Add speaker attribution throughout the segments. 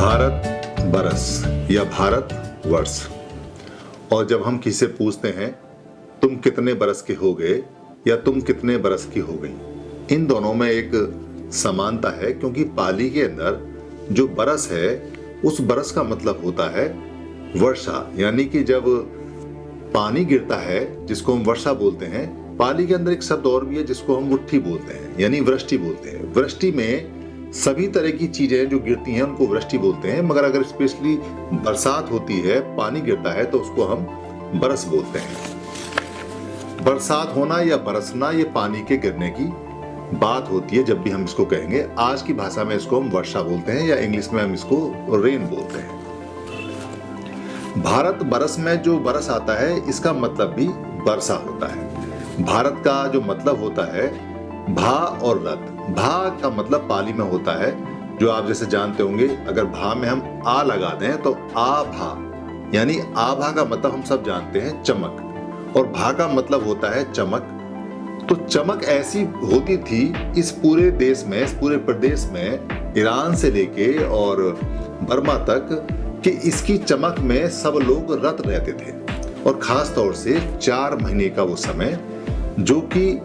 Speaker 1: भारत बरस या भारत वर्ष। और जब हम किसी से पूछते हैं तुम कितने बरस के हो गए या तुम कितने बरस की हो गई, इन दोनों में एक समानता है, क्योंकि पाली के अंदर जो बरस है उस बरस का मतलब होता है वर्षा। यानी कि जब पानी गिरता है जिसको हम वर्षा बोलते हैं, पाली के अंदर एक शब्द और भी है जिसको हम मुट्ठी बोलते हैं, यानी वृष्टि बोलते हैं। वृष्टि में सभी तरह की चीजें जो गिरती हैं उनको वृष्टि बोलते हैं, मगर अगर स्पेशली बरसात होती है, पानी गिरता है, तो उसको हम बरस बोलते हैं। बरसात होना या बरसना ये पानी के गिरने की बात होती है जब भी हम इसको कहेंगे। आज की भाषा में इसको हम वर्षा बोलते हैं या इंग्लिश में हम इसको रेन बोलते हैं। भारत बरस में जो बरस आता है इसका मतलब भी वर्षा होता है। भारत का जो मतलब होता है भा और रत। भा का मतलब पाली में होता है, जो आप जैसे जानते होंगे, अगर भा में हम आ लगा दें तो आ भा, यानी आभा का मतलब हम सब जानते हैं चमक, और भा का मतलब होता है चमक। तो चमक ऐसी होती थी इस पूरे देश में, इस पूरे प्रदेश में, ईरान से लेके और बर्मा तक, कि इसकी चमक में सब लोग रत रहते थे। और खास तौर से 4 महीने का वो समय जो कि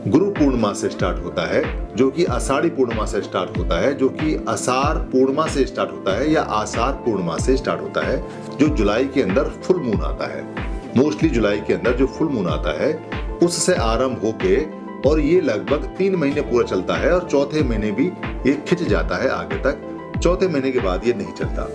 Speaker 1: गुरु पूर्णिमा से स्टार्ट होता है, जो कि आषाढ़ी पूर्णिमा से स्टार्ट होता है, जो कि आषाढ़ पूर्णिमा से स्टार्ट होता है या आषाढ़ पूर्णिमा से स्टार्ट होता है, जो जुलाई के अंदर फुल मून आता है। मोस्टली जुलाई के अंदर जो फुल मून आता है उससे आरंभ होके, और ये लगभग 3 महीने पूरा चलता है, और चौथे महीने भी ये खिंच जाता है आगे तक। चौथे महीने के बाद ये नहीं चलता।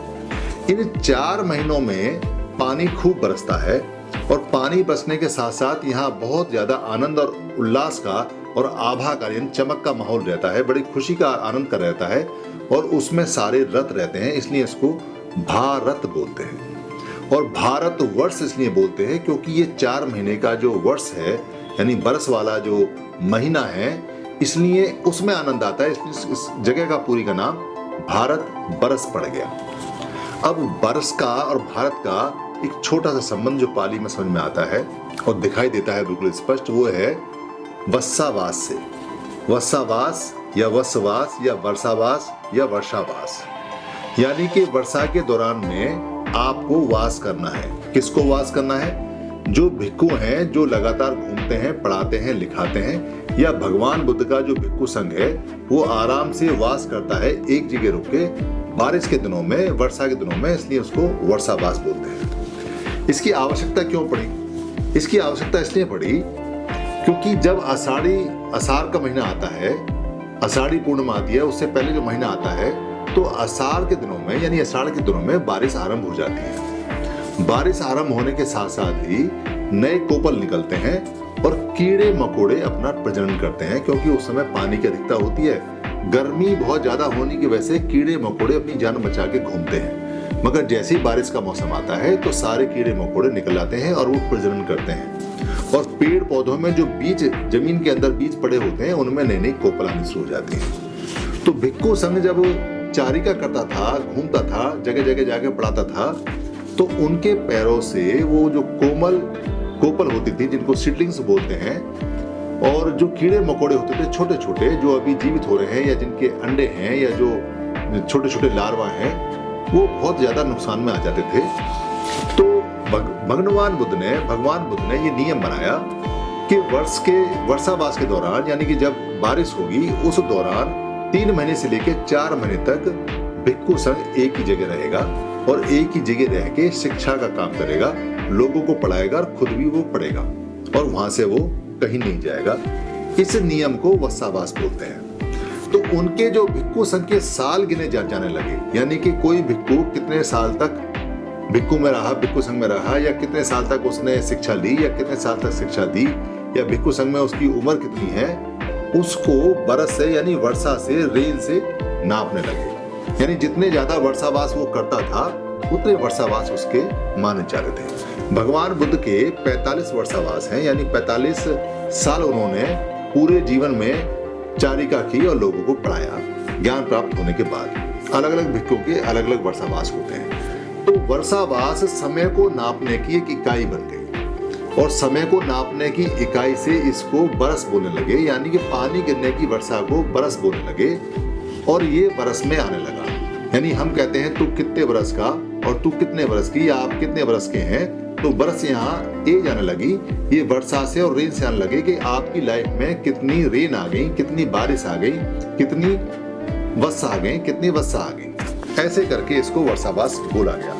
Speaker 1: इन 4 महीनों में पानी खूब बरसता है, और पानी बरसने के साथ साथ यहाँ बहुत ज्यादा आनंद और उल्लास का और आभा का, यानी चमक का माहौल रहता है, बड़ी खुशी का, आनंद का रहता है, और उसमें सारे रत रहते हैं, इसलिए इसको भारत बोलते हैं। और भारत वर्ष इसलिए बोलते हैं क्योंकि ये 4 महीने का जो वर्ष है, यानी बरस वाला जो महीना है, इसलिए उसमें आनंद आता है। इसलिए इस जगह का पूरी का नाम भारत बरस पड़ गया। अब बरस का और भारत का एक छोटा सा संबंध जो पाली में समझ में आता है और दिखाई देता है बिल्कुल स्पष्ट, वो है वत्सावास से। वत्सावास या वत्सवास या वर्षावास या वर्षावास, यानी कि वर्षा के दौरान में आपको वास करना है। किसको वास करना है? जो भिक्खु हैं, जो लगातार घूमते हैं, पढ़ाते हैं, लिखाते हैं, या भगवान बुद्ध का जो भिक्खु संघ है वो आराम से वास करता है एक जगह रुक के, बारिश के दिनों में, वर्षा के दिनों में, इसलिए उसको वर्षावास बोलते हैं। इसकी आवश्यकता क्यों पड़ी? इसकी आवश्यकता इसलिए पड़ी क्योंकि जब आषाढ़ का महीना आता है, आषाढ़ी पूर्णिमा आती है, उससे पहले जो महीना आता है, तो आषाढ़ के दिनों में, यानी आषाढ़ के दिनों में बारिश आरंभ हो जाती है। बारिश आरंभ होने के साथ साथ ही नए कोपल निकलते हैं और कीड़े मकोड़े अपना प्रजनन करते हैं, क्योंकि उस समय पानी की अधिकता होती है। गर्मी बहुत ज्यादा होने की वजह से कीड़े मकोड़े अपनी जान बचा के घूमते हैं, मगर जैसे ही बारिश का मौसम आता है तो सारे कीड़े मकोड़े निकल आते हैं और वो प्रजनन करते हैं। और पेड़ पौधों में जो बीज, जमीन के अंदर बीज पड़े होते हैं, उनमें नई नई कोपल आनी शुरू हो जाती है। तो भिक्खु संघ जब चारिका करता था, घूमता था, जगह जगह जाके पढ़ाता था, तो उनके पैरों से वो जो कोमल कोपल होती थी, जिनको सीडलिंग्स बोलते हैं, और जो कीड़े मकोड़े होते थे छोटे छोटे, जो अभी जीवित हो रहे हैं या जिनके अंडे हैं या जो छोटे छोटे लार्वा हैं, वो बहुत ज्यादा नुकसान में आ जाते थे। तो भगवान बुद्ध ने ये नियम बनाया कि वर्षावास के दौरान, यानी कि जब बारिश होगी उस दौरान 3 महीने से लेकर 4 महीने तक भिक्खु संघ एक ही जगह रहेगा, और एक ही जगह रह के शिक्षा का काम करेगा, लोगों को पढ़ाएगा और खुद भी वो पढ़ेगा, और वहां से वो कहीं नहीं जाएगा। इस नियम को वत्सावास बोलते हैं। तो उनके जो भिक्खु संघ के साल गिने जाने लगे, यानी कि कोई भिक्खु कितने साल तक भिक्खु में रहा, भिक्खु संघ में रहा, या कितने साल तक उसने शिक्षा ली, या कितने साल तक शिक्षा दी, या भिक्खु संघ में उसकी उम्र कितनी है, उसको बरस से, यानी वर्षा से, रेन से नापने लगे। यानी जितने ज्यादा वर्षावास वो करता था उतने वर्षावास उसके माने जाते थे। भगवान बुद्ध के 45 वर्षावास हैं, यानी 45 साल उन्होंने पूरे जीवन में चारिका की और लोगों को पढ़ाया। ज्ञान प्राप्त होने के बाद अलग अलग भिक्खुओं के अलग अलग वर्षावास होते हैं। तो वर्षावास समय को नापने की एक इकाई बन गई, और समय को नापने की इकाई से इसको बरस बोलने लगे, यानी कि पानी गिरने की वर्षा को बरस बोलने लगे, और ये बरस में आने लगा। यानी हम कहते हैं तू कितने बरस का और तू कितने बरस की या आप कितने बरस के हैं, तो बरस यहाँ एज आने लगी, ये वर्षा से और रेन से आने लगे कि आपकी लाइफ में कितनी रेन आ गई, कितनी बारिश आ गई, कितनी वर्षा आ गई, कितनी वर्षा आ गई। ऐसे करके इसको वर्षावास बोला गया।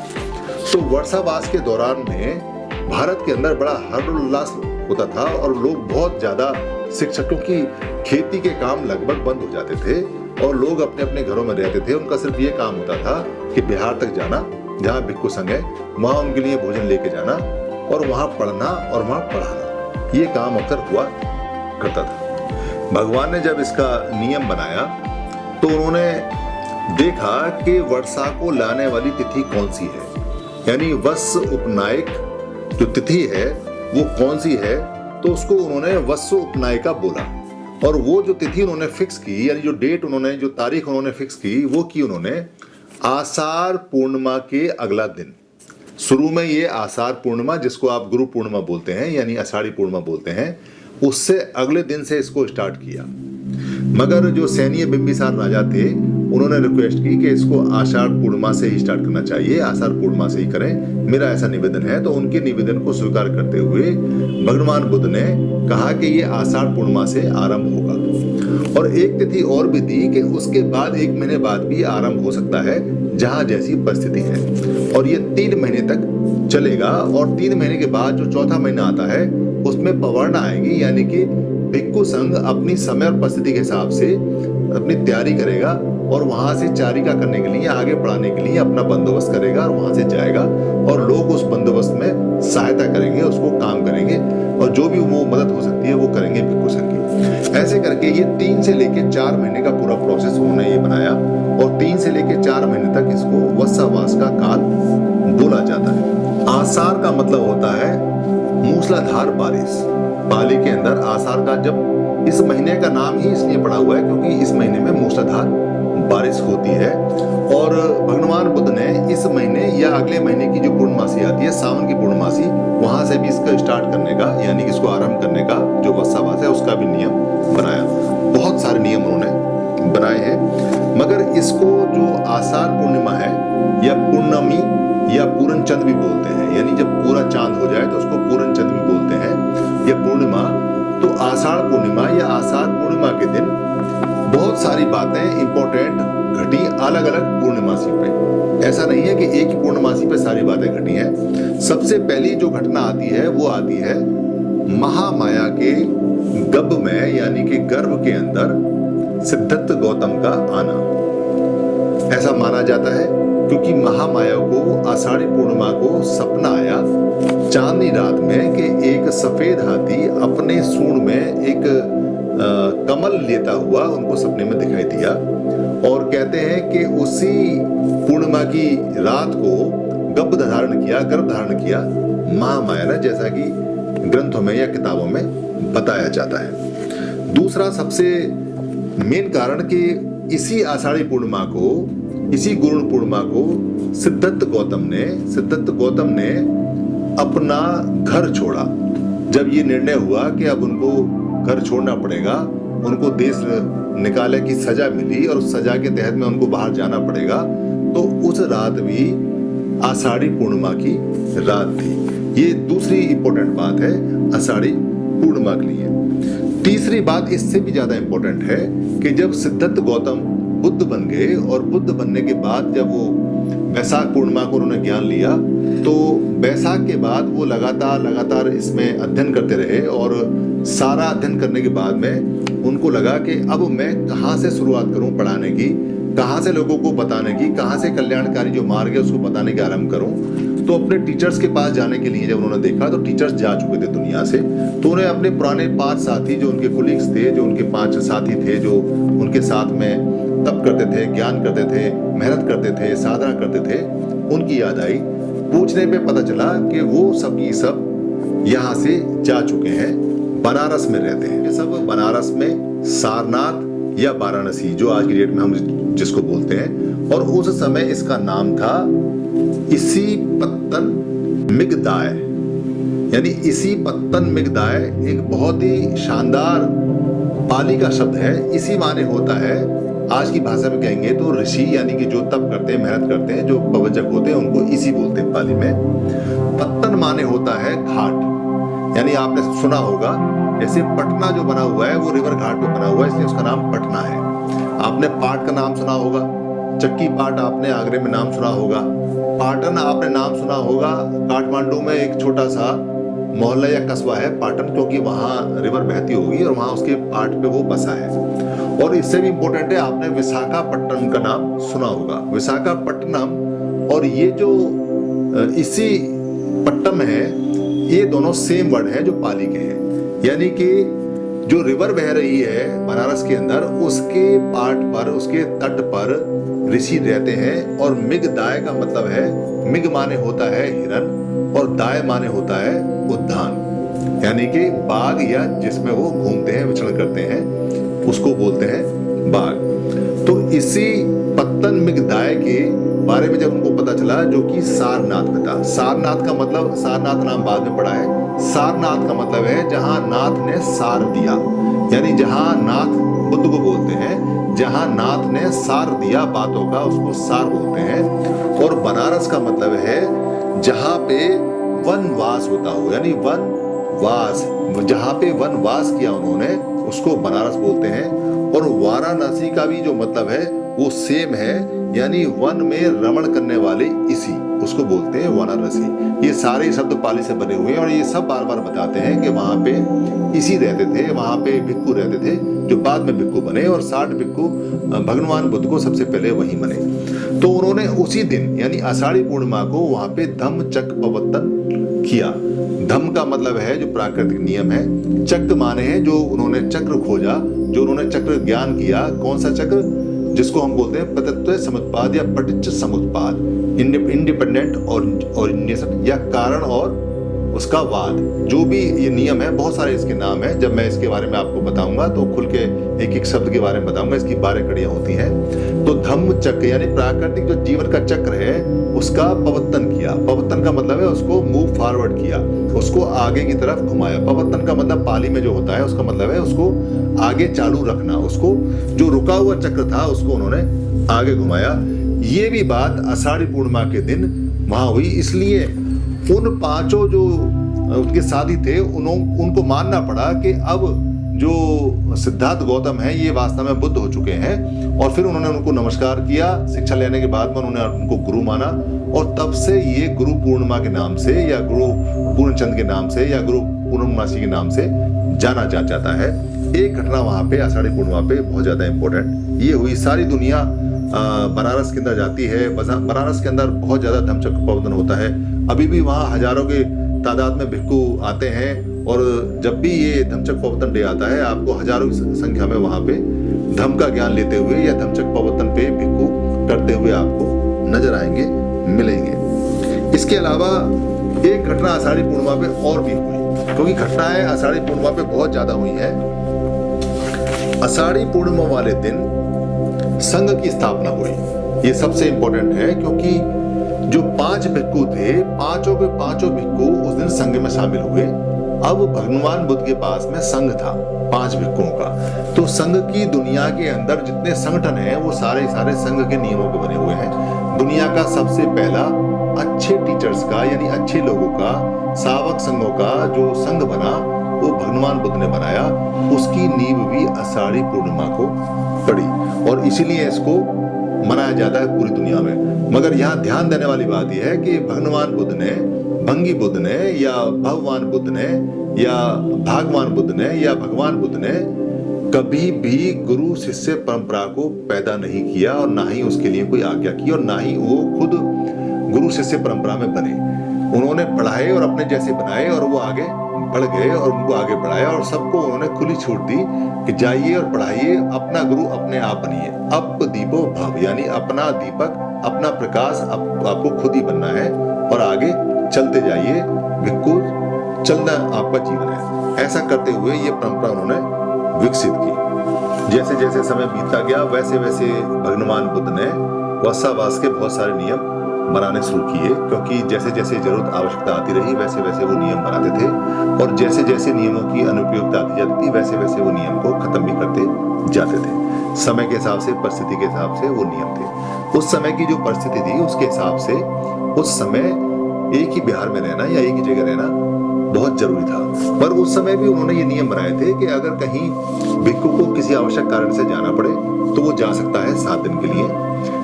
Speaker 1: तो वर्षावास के दौरान में भारत के अंदर बड़ा हर्षोल्लास होता था और लोग बहुत ज्यादा शिक्षकों की खेती के काम लगभग बंद हो जाते थे और लोग अपने अपने घरों में रहते थे। उनका सिर्फ ये काम होता था कि बिहार तक जाना, जहाँ भिक्षु संघ है वहाँ उनके लिए भोजन लेके जाना और वहाँ पढ़ना और वहाँ पढ़ाना, ये काम अक्सर हुआ करता था। भगवान ने जब इसका नियम बनाया तो उन्होंने देखा कि वर्षा को लाने वाली तिथि कौन सी है, यानी वत्स उपनायक जो तिथि है वो कौन सी है, तो उसको उन्होंने वत्स उपनायिका बोला। और वो जो तिथि उन्होंने फिक्स की, यानी जो डेट उन्होंने, जो तारीख उन्होंने फिक्स की, वो की उन्होंने आषाढ़ पूर्णिमा के अगला दिन। शुरू में ये आषाढ़ पूर्णिमा, जिसको आप गुरु पूर्णिमा बोलते हैं यानी आषाढ़ी पूर्णिमा बोलते हैं, उससे अगले दिन से इसको स्टार्ट किया। मगर जो सैन्य बिंबिसार राजा थे उन्होंने रिक्वेस्ट की कि इसको आषाढ़ पूर्णिमा से ही स्टार्ट करना चाहिए, आषाढ़ पूर्णिमा से ही करें, मेरा ऐसा निवेदन है। तो उनके निवेदन को स्वीकार करते हुए भगवान बुद्ध ने कहा कि ये आषाढ़ पूर्णिमा से आरंभ होगा। और एक तिथि और भी दी कि उसके बाद 1 महीने बाद भी आरंभ हो सकता है, जहां जैसी परिस्थिति है। और ये 3 महीने तक चलेगा। और 3 महीने के बाद जो चौथा महीना आता है उसमें पवर्णा आएगी, यानी कि भिक्षु संघ अपनी समय और परिस्थिति के हिसाब से अपनी तैयारी करेगा और वहां से चारिका करने के लिए, आगे बढ़ाने के लिए अपना बंदोबस्त करेगा और वहां से जाएगा और लोग उस बंदोबस्त में सहायता करेंगे, उसको काम करेंगे और जो भी वो मदद हो सकती है वो करेंगे भिक्षु संघ की। ऐसे करके ये 3 से लेके 4 महीने का पूरा प्रोसेस उन्होंने ये बनाया और 3 से लेके 4 महीने तक इसको वर्षावास का काल बोला जाता है। आषाढ़ का मतलब होता है मूसलाधार बारिश। पाली के अंदर आषाढ़ का, जब इस महीने का नाम ही इसलिए पड़ा हुआ है क्योंकि इस महीने में मूसलाधार बारिश होती है। और भगवान बुद्ध ने इस महीने या अगले महीने की जो पूर्णमासी आती है, सावन की पूर्णमासी, वहां से भी इसका स्टार्ट करने का, यानी कि इसको आरंभ करने का जो वर्षावास है उसका भी नियम बनाया। बहुत सारे नियम उन्होंने बनाए हैं। मगर इसको जो आषाढ़ पूर्णिमा है या पूर्णमी या पूरन चंद भी बोलते हैं, यानी जब पूरा चांद हो जाए तो उसको पूरन चंद भी बोलते हैं या पूर्णिमा। तो आषाढ़ पूर्णिमा या आषाढ़ पूर्णिमा के दिन बहुत सारी बातें इंपॉर्टेंट घटी अलग अलग पूर्णिमासी पे। ऐसा नहीं है कि एक ही पूर्णिमासी पे सारी बातें घटी हैं। सबसे पहली जो घटना आती है वो आती है महामाया के गर्भ में, यानी कि गर्भ के अंदर सिद्धार्थ गौतम का आना। ऐसा माना जाता है क्योंकि महामाया को आषाढ़ी पूर्णिमा को सपना आया चांदनी रात में कि एक सफेद हाथी अपने सूंड में एक कमल लेता हुआ उनको सपने में दिखाई दिया। और कहते हैं कि उसी पूर्णिमा की रात को गर्भ धारण किया महामाया ने, जैसा कि ग्रंथों में या किताबों में बताया जाता है। दूसरा सबसे मेन कारण कि इसी आषाढ़ी पूर्णिमा को, इसी गुरु पूर्णिमा को सिद्धार्थ गौतम ने अपना घर छोड़ा। जब ये निर्णय हुआ कि अब उनको घर छोड़ना पड़ेगा, उनको देश निकाले की सजा मिली और उस सजा के तहत में उनको बाहर जाना पड़ेगा, तो उस रात भी आषाढ़ी पूर्णिमा की रात थी। ये दूसरी इंपॉर्टेंट बात है आषाढ़ी पूर्णिमा के लिए। तीसरी बात इससे भी ज्यादा इंपॉर्टेंट है कि जब सिद्धार्थ गौतम बुद्ध बन गए और बुद्ध बनने के बाद जब वो वैशाख पूर्णिमा को उन्होंने ज्ञान लिया, तो वैशाख के बाद वो लगातार इसमें अध्ययन करते रहे और सारा अध्ययन करने के बाद में उनको लगा कि अब मैं कहाँ से शुरुआत करूं पढ़ाने की, कहाँ से लोगों को बताने की, कहाँ से कल्याणकारी जो मार्ग है उसको बताने का आरंभ करूं। तो अपने टीचर्स के पास जाने के लिए जब उन्होंने देखा तो टीचर्स जा चुके थे दुनिया से, तो उन्हें अपने पुराने 5 साथी जो उनके कुलीग्स थे, जो उनके 5 साथी थे जो उनके साथ में तप करते थे, ज्ञान करते थे, मेहनत करते थे, साधना करते थे, उनकी याद आई। पूछने पे पता चला कि वो सब की सब यहाँ से जा चुके हैं, बनारस में रहते हैं। ये सब बनारस में सारनाथ या वाराणसी, जो आज की डेट में हम जिसको बोलते हैं, और उस समय इसका नाम था इसिपत्तन मिगदाय, यानी इसिपत्तन मिगदाय एक बहुत ही शानदार पाली का शब्द है। इसी माने होता है आज की भाषा में कहेंगे तो ऋषि यानी कि जो तप करते हैं, मेहनत करते हैं, जो प्रवचक होते हैं, उनको इसी बोलते हैं पाली में। पत्तन माने होता है घाट, यानी आपने सुना होगा जैसे पटना जो बना हुआ है वो रिवर घाट पे बना हुआ है, इसलिए उसका नाम पटना है। आपने पाट का नाम सुना होगा, चक्की पाट आपने आगरे में नाम सुना होगा, पाटन आपने नाम सुना होगा। काठमांडू में एक छोटा सा मोहल्ला या कस्बा है पाटन, क्योंकि वहाँ रिवर बहती होगी और वहाँ उसके पाट पे वो बसा है। और इससे भी इम्पोर्टेंट है, आपने विशाखापट्टनम का नाम सुना होगा। विशाखापट्टनम और ये जो इसी पट्टम है, ये दोनों सेम वर्ड है जो पाली के हैं। यानी कि जो रिवर बह रही है बनारस के अंदर, उसके पाट पर, उसके तट पर ऋषि रहते हैं। और मिग दाय का मतलब है, मिग माने होता है हिरन और दाय माने होता है उद्यान, यानी कि बाग या जिसमें वो घूमते हैं, विचरण करते हैं, उसको बोलते हैं बाग। तो इसी पत्तन मिग दाय के बारे में जब उनको पता चला, जो कि सारनाथ में था। सारनाथ का मतलब, सारनाथ नाम बाद में पड़ा है। सारनाथ का मतलब है जहां नाथ ने सार दिया, यानी जहां नाथ बुद्ध को बोलते हैं, जहां नाथ ने सार दिया बातों का, उसको सार बोलते हैं। और बनारस का मतलब है जहां पे वनवास होता हो, यानी वनवास, जहां पे वनवास किया उन्होंने, उसको बनारस बोलते हैं। और वाराणसी का भी जो मतलब है वो सेम है, यानी वन में रमण करने वाले इसी, उसको बोलते हैं वाराणसी। ये सारे शब्द पाली से बने हुए हैं और ये सब बार बार बताते हैं कि वहां पे इसी रहते थे, वहां पे भिक्खु रहते थे, जो बाद में भिक्खु बने। और 60 भिक्खु भगवान बुद्ध को सबसे पहले वही बने। तो उन्होंने उसी दिन यानी आषाढ़ी पूर्णिमा को वहां पे धम्म चक्र प्रवर्तन किया। धम्म का मतलब है जो प्राकृतिक नियम है, चक्र माने हैं जो उन्होंने चक्र खोजा, जो उन्होंने चक्र ज्ञान किया। कौन सा चक्र? जिसको हम बोलते हैं पतत्व समुत्पाद या पटिच्च समुत्पाद, इंडिपेंडेंट ओरिजिनेशन या कारण और उसका वाद, जो भी ये नियम है, बहुत सारे इसके नाम है। जब मैं इसके बारे में आपको बताऊंगा तो खुल के एक एक शब्द के बारे में बताऊंगा, इसकी 12 कड़ियां होती हैं। तो धम्म चक्र यानी प्राकृतिक जो जीवन का चक्र है, उसका प्रवर्तन किया। प्रवर्तन का मतलब है उसको मूव फॉरवर्ड किया, उसको आगे की तरफ घुमाया। प्रवर्तन का मतलब पाली में जो होता है उसका मतलब है उसको आगे चालू रखना, उसको जो रुका हुआ चक्र था उसको उन्होंने आगे घुमाया। ये भी बात आषाढ़ी पूर्णिमा के दिन वहां हुई। इसलिए उन 5 जो उनके साथी थे, उनको मानना पड़ा कि अब जो सिद्धार्थ गौतम है ये वास्तव में बुद्ध हो चुके हैं। और फिर उन्होंने उनको नमस्कार किया। शिक्षा लेने के बाद में उन्होंने उनको गुरु माना और तब से ये गुरु पूर्णिमा के नाम से या गुरु पूर्णचंद के नाम से या गुरु पूर्णमासी के नाम से जाना जाता है। एक घटना वहां पे आषाढ़ी पूर्णिमा पे बहुत ज्यादा इंपॉर्टेंट ये हुई। सारी दुनिया बनारस के अंदर जाती है। बनारस के अंदर बहुत ज्यादा धम्मचक्र प्रवर्तन होता है। अभी भी वहाँ हजारों के तादाद में भिक्खु आते हैं और जब भी ये धम्मचक्र प्रवर्तन डे आता है, आपको हजारों की संख्या में वहाँ पे धम्म का ज्ञान लेते हुए या धम्मचक्र प्रवर्तन पे भिक्खु करते हुए आपको नजर आएंगे, मिलेंगे। इसके अलावा एक घटना आषाढ़ी पूर्णिमा पे और भी हुई, क्योंकि घटनाएं आषाढ़ी पूर्णिमा पे बहुत ज्यादा हुई हैं। आषाढ़ी पूर्णिमा वाले दिन संघ की स्थापना हुई। ये सबसे इंपॉर्टेंट है, क्योंकि जो 5 भिक्खु थे, पांचों के पांचों भिक्खु उस दिन संघ में शामिल हुए। अब भगवान बुद्ध के पास में संघ था 5 भिक्खुओं का। तो संघ की दुनिया के अंदर जितने संगठन हैं वो सारे संघ के नियमों के बने हुए हैं। दुनिया का सबसे पहला अच्छे टीचर्स का यानी अच्छे लोगों का, सावक संघों का जो संघ बना वो भगवान बुद्ध ने बनाया। उसकी नींव भी आषाढ़ी पूर्णिमा को पड़ी और इसीलिए इसको मनाया जाता है पूरी दुनिया में। मगर यहाँ ध्यान देने वाली बात यह है कि भगवान बुद्ध ने, भंगी बुद्ध ने या भगवान बुद्ध ने या भगवान बुद्ध ने या भगवान बुद्ध ने कभी भी गुरु शिष्य परंपरा को पैदा नहीं किया और ना ही उसके लिए कोई आज्ञा की और ना ही वो खुद गुरु शिष्य परंपरा में बने। उन्होंने पढ़ाए और अपने जैसे बनाए और वो आगे बढ़ गए और उनको आगे बढ़ाया और सबको उन्होंने खुली छूट दी कि जाइए और पढ़ाइए, अपना गुरु अपने आप बनिए। अप दीपो भव यानी अपना दीपक, अपना प्रकाश आपको खुद ही बनना है और आगे चलते जाइए। भिक्खु चलना आपका जीवन है। ऐसा करते हुए ये परंपरा उन्होंने विकसित की। जैसे जैसे समय बीतता गया वैसे वैसे भगवान बुद्ध ने वर्षावास के बहुत सारे नियम बनाने शुरू किए, क्योंकि जैसे जैसे जरूरत आवश्यकता आती रही वैसे वैसे वो नियम बनाते थे और जैसे जैसे नियमों की अनुपयोगिता आती जाती थी वैसे वैसे वो नियम को खत्म भी करते जाते थे। समय के हिसाब से, परिस्थिति के हिसाब से वो नियम थे। उस समय की जो परिस्थिति थी उसके हिसाब से उस समय एक ही बिहार में रहना या एक ही जगह रहना बहुत जरूरी था। पर उस समय भी उन्होंने ये नियम बनाए थे कि अगर कहीं भिक्षु को किसी आवश्यक कारण से जाना पड़े तो वो जा सकता है 7 दिन के लिए,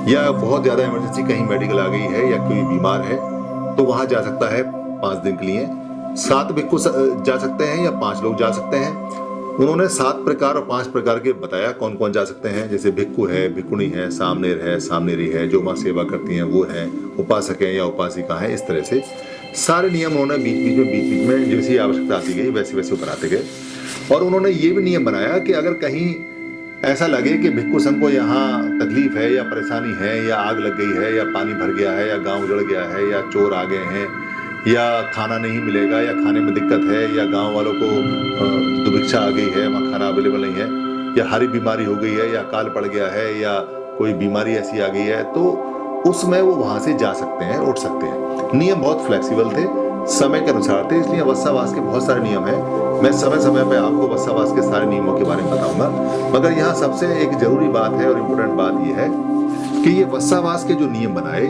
Speaker 1: या बहुत ज्यादा इमरजेंसी कहीं मेडिकल आ गई है या कोई बीमार है तो वहां जा सकता है 5 दिन के लिए। 7 भिक्षु जा सकते हैं या 5 लोग जा सकते हैं। उन्होंने 7 प्रकार और 5 प्रकार के बताया कौन कौन जा सकते हैं, जैसे भिक्षु है, भिक्षुणी है, सामनेर है, सामनेरी है, जो माँ सेवा करती हैं वो है, उपासक है या उपासिका है। इस तरह से सारे नियम उन्होंने बीच बीच में जैसी आवश्यकता आती गई वैसे वैसे बनाते गए। और उन्होंने ये भी नियम बनाया कि अगर कहीं ऐसा लगे कि भिक्षु संघ को यहाँ तकलीफ है या परेशानी है या आग लग गई है या पानी भर गया है या गांव उजड़ गया है या चोर आ गए हैं या खाना नहीं मिलेगा या खाने में दिक्कत है या गांव वालों को दुर्भिक्षा आ गई है, वहाँ खाना अवेलेबल नहीं है, या हारी बीमारी हो गई है या अकाल पड़ गया है या कोई बीमारी ऐसी आ गई है, तो उसमें वो वहां से जा सकते हैं, उठ सकते हैं। नियम बहुत फ्लेक्सिबल थे, समय के अनुसार थे, इसलिए वत्सावास के बहुत सारे नियम हैं। मैं समय समय पे आपको वत्सावास के सारे नियमों के बारे में बताऊंगा, मगर यहाँ सबसे एक जरूरी बात है और इम्पोर्टेंट बात यह है कि ये वत्सावास के जो नियम बनाए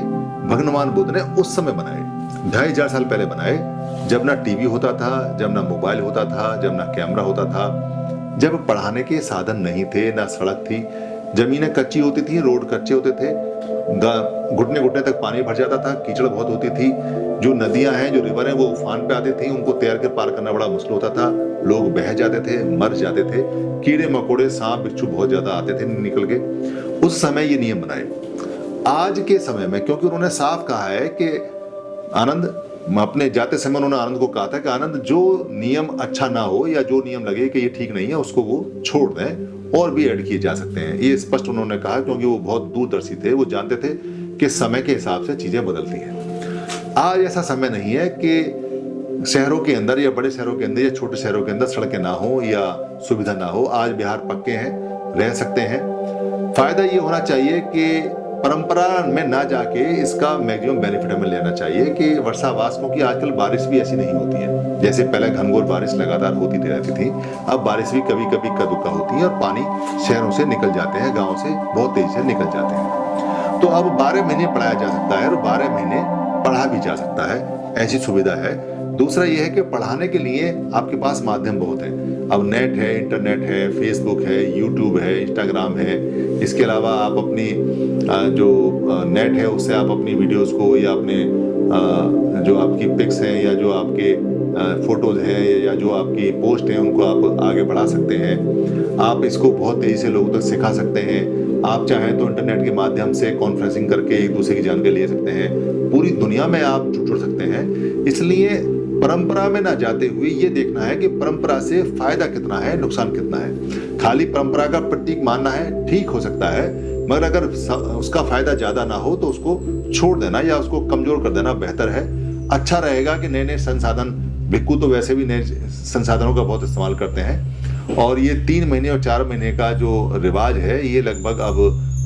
Speaker 1: भगवान बुद्ध ने उस समय बनाए, 2500 साल पहले बनाए, जब ना टीवी होता था, जब ना मोबाइल होता था, जब ना कैमरा होता था, जब पढ़ाने के साधन नहीं थे, ना सड़क थी, जमीनें कच्ची होती थी, रोड कच्चे होते थे, घुटने घुटने तक पानी भर जाता था, कीचड़ बहुत होती थी, जो नदियां हैं, जो रिवर हैं, वो उफान पे आती थी, उनको तैर कर पार करना बड़ा मुश्किल होता था, लोग बह जाते थे, मर जाते थे, कीड़े मकोड़े सांप बिच्छू बहुत ज्यादा आते थे निकल के। उस समय ये नियम बनाए। आज के समय में क्योंकि उन्होंने साफ कहा है कि आनंद, अपने जाते समय उन्होंने आनंद को कहा था कि आनंद जो नियम अच्छा ना हो या जो नियम लगे कि ये ठीक नहीं है उसको वो छोड़ दें और भी ऐड किए जा सकते हैं। ये स्पष्ट उन्होंने कहा क्योंकि वो बहुत दूरदर्शी थे, वो जानते थे कि समय के हिसाब से चीजें बदलती हैं। आज ऐसा समय नहीं है कि शहरों के अंदर या बड़े शहरों के अंदर या छोटे शहरों के अंदर सड़कें ना हो या सुविधा ना हो। आज बिहार पक्के हैं, रह सकते हैं। फायदा ये होना चाहिए कि परंपरा में ना जाके इसका मैक्सिमम बेनिफिट हमें लेना चाहिए कि वर्षावास, क्योंकि आजकल बारिश भी ऐसी नहीं होती है जैसे पहले घनघोर बारिश लगातार होती रहती थी। अब बारिश भी कभी कभी कदुका होती है और पानी शहरों से निकल जाते हैं, गाँव से बहुत तेजी से निकल जाते हैं। तो अब 12 महीने पढ़ाया जा सकता है और 12 महीने पढ़ा भी जा सकता है, ऐसी सुविधा है। दूसरा यह है कि पढ़ाने के लिए आपके पास माध्यम बहुत हैं। अब नेट है, इंटरनेट है, फेसबुक है, यूट्यूब है, इंस्टाग्राम है। इसके अलावा आप अपनी जो नेट है उससे आप अपनी वीडियोस को या अपने जो आपकी पिक्स हैं या जो आपके फोटोज हैं या जो आपकी पोस्ट हैं उनको आप आगे बढ़ा सकते हैं। आप इसको बहुत तेजी से लोगों तक सिखा सकते हैं। आप चाहें तो इंटरनेट के माध्यम से कॉन्फ्रेंसिंग करके एक दूसरे की जानकारी ले सकते हैं। पूरी दुनिया में आप जुड़ सकते हैं। इसलिए परंपरा में ना जाते हुए ये देखना है कि परंपरा से फायदा कितना है, नुकसान कितना है। खाली परंपरा का प्रतीक मानना है, ठीक हो सकता है, मगर अगर उसका फायदा ज्यादा ना हो तो उसको छोड़ देना या उसको कमजोर कर देना बेहतर है। अच्छा रहेगा कि नए नए संसाधन, भिक्षु तो वैसे भी नए संसाधनों का बहुत इस्तेमाल करते हैं, और ये 3 महीने और 4 महीने का जो रिवाज है ये लगभग अब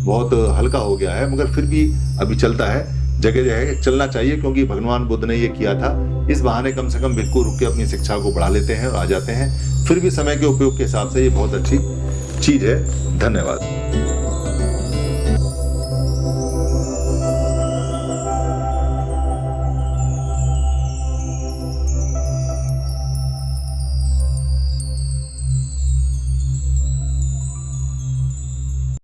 Speaker 1: बहुत हल्का हो गया है, मगर फिर भी अभी चलता है। जगह जगह चलना चाहिए क्योंकि भगवान बुद्ध ने ये किया था। इस बहाने कम से कम भिक्षु रुक के अपनी शिक्षा को बढ़ा लेते हैं और आ जाते हैं। फिर भी समय के उपयोग के हिसाब से ये बहुत अच्छी चीज है। धन्यवाद।